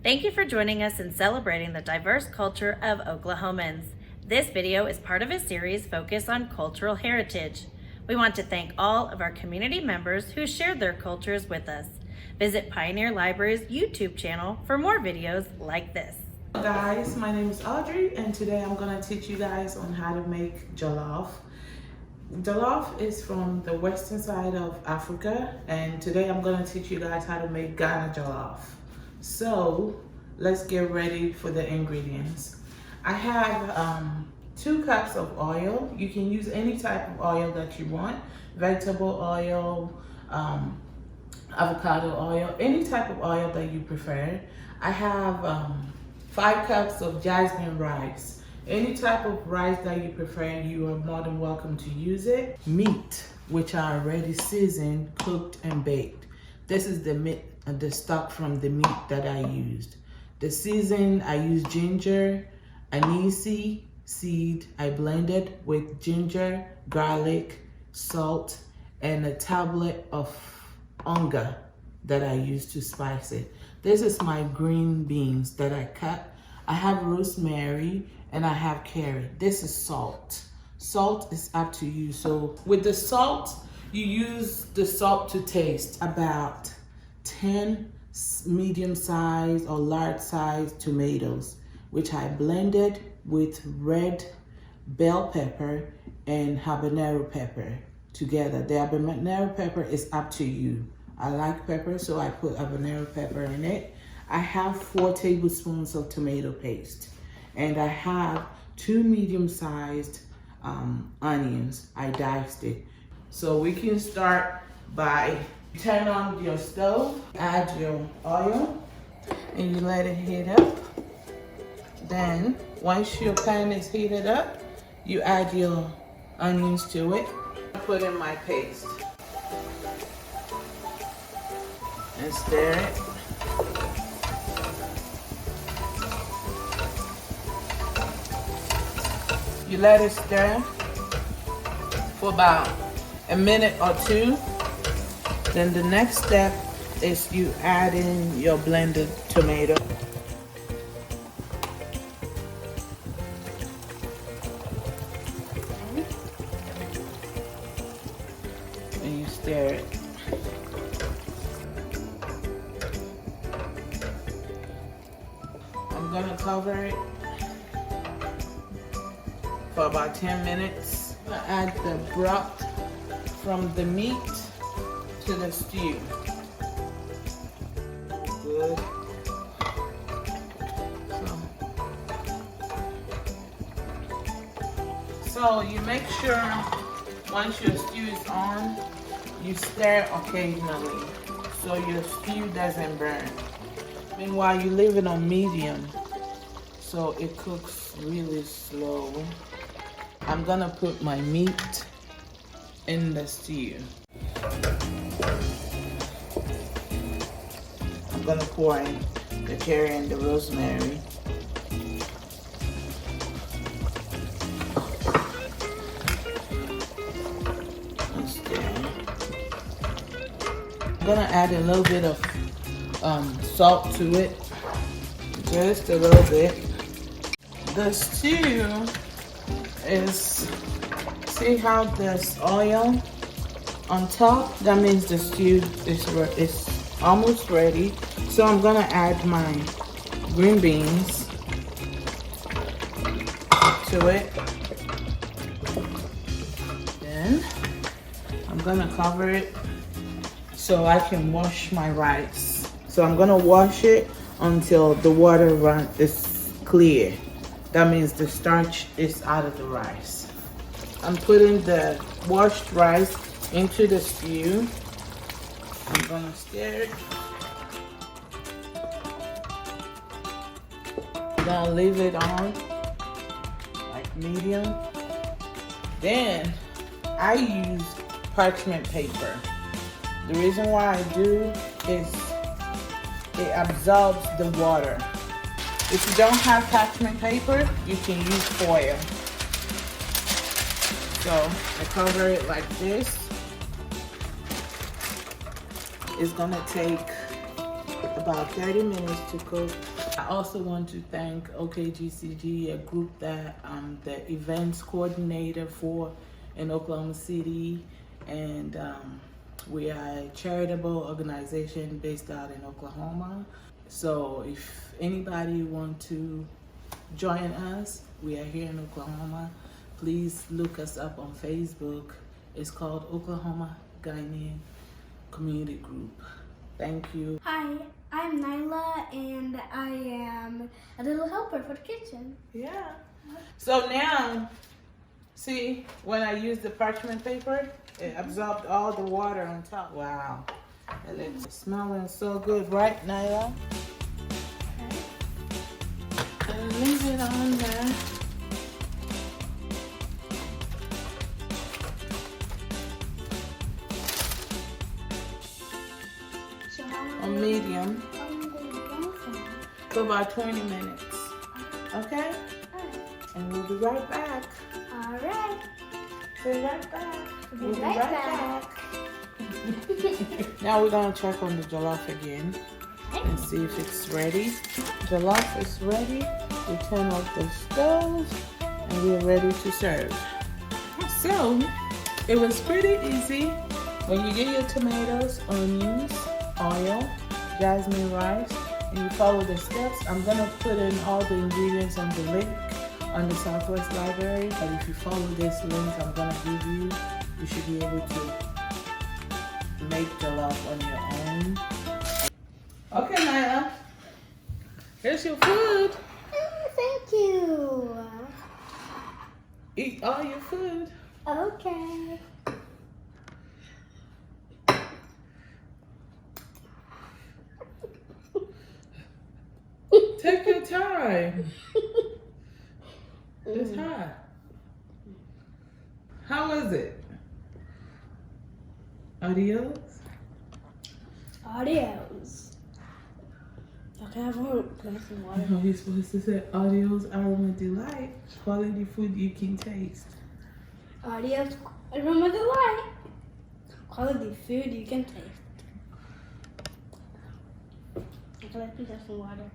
Thank you for joining us in celebrating the diverse culture of Oklahomans. This video is part of a series focused on cultural heritage. We want to thank all of our community members who shared their cultures with us. Visit Pioneer Library's YouTube channel for more videos like this. Hello guys, my name is Audrey and today I'm going to teach you guys on how to make jollof. Jollof is from the western side of Africa, and today I'm going to teach you guys how to make Ghana jollof. So let's get ready for the ingredients. I have 2 cups of oil. You can use any type of oil that you want, vegetable oil, avocado oil, any type of oil that you prefer. I have 5 cups of jasmine rice. Any type of rice that you prefer, you are more than welcome to use it. Meat, which I already seasoned, cooked, and baked. This is the meat, the stock from the meat that I used. The season, I used ginger, anise seed. I blended with ginger, garlic, salt, and a tablet of onga that I used to spice it. This is my green beans that I cut. I have rosemary and I have carrot. This is salt. Salt is up to you. So with the salt, you use the salt to taste. About 10 medium-sized or large-sized tomatoes, which I blended with red bell pepper and habanero pepper together. The habanero pepper is up to you. I like pepper, so I put habanero pepper in it. I have 4 tablespoons of tomato paste, and I have 2 medium-sized onions. I diced it. So we can start by turn on your stove, add your oil, and you let it heat up. Then once your pan is heated up, you add your onions to it. I put in my paste and stir it. You let it stir for about a minute or 2. Then the next step is you add in your blended tomato. And you stir it. I'm gonna cover it for about 10 minutes. I'm gonna add the broth from the meat to the stew. Good. So you make sure once your stew is on, you stir occasionally so your stew doesn't burn. Meanwhile, you leave it on medium so it cooks really slow. I'm gonna put my meat in the stew. I'm gonna pour in the carrot and the rosemary. And stir. I'm gonna add a little bit of salt to it, just a little bit. The stew is, see how there's oil on top? That means the stew is almost ready. So I'm gonna add my green beans to it. Then I'm gonna cover it so I can wash my rice. So I'm gonna wash it until the water is clear. That means the starch is out of the rice. I'm putting the washed rice into the stew. I'm gonna stir it. I'm gonna leave it on like medium. Then I use parchment paper. The reason why I do is it absorbs the water. If you don't have parchment paper, you can use foil. So I cover it like this. It's gonna take about 30 minutes to cook. I also want to thank OKGCG, a group that I'm the events coordinator for in Oklahoma City, and we are a charitable organization based out in Oklahoma. So if anybody want to join us, we are here in Oklahoma. Please look us up on Facebook. It's called Oklahoma Ghanaian Community Group. Thank you. Hi, I'm Nyla and I am a little helper for the kitchen. Yeah. So now, see, when I use the parchment paper, it absorbed all the water on top. Wow. It's smelling so good, right, Nyla? And leave it on there. So how long On medium will you go for? for about 20 minutes. Okay? And we'll be right back. Alright. Be right back. We'll be right back. Now we're gonna check on the jollof again and see if it's ready. Jollof is ready. We turn off the stove and we're ready to serve. So it was pretty easy. When you get your tomatoes, onions, oil, jasmine rice, and you follow the steps, I'm gonna put in all the ingredients on the link on the Southwest Library, but if you follow this link I'm gonna give you, you should be able to make jollof on your own. Okay, Nyla, here's your food. Thank you. Eat all your food. Okay. Take your time. It's hot. How was it? Adios? Adios. Okay, I have more glass of water. No, you're supposed to say adios, aroma delight. Quality food you can taste. Adios. Aroma delight. Quality food you can taste. Okay, let's have some water.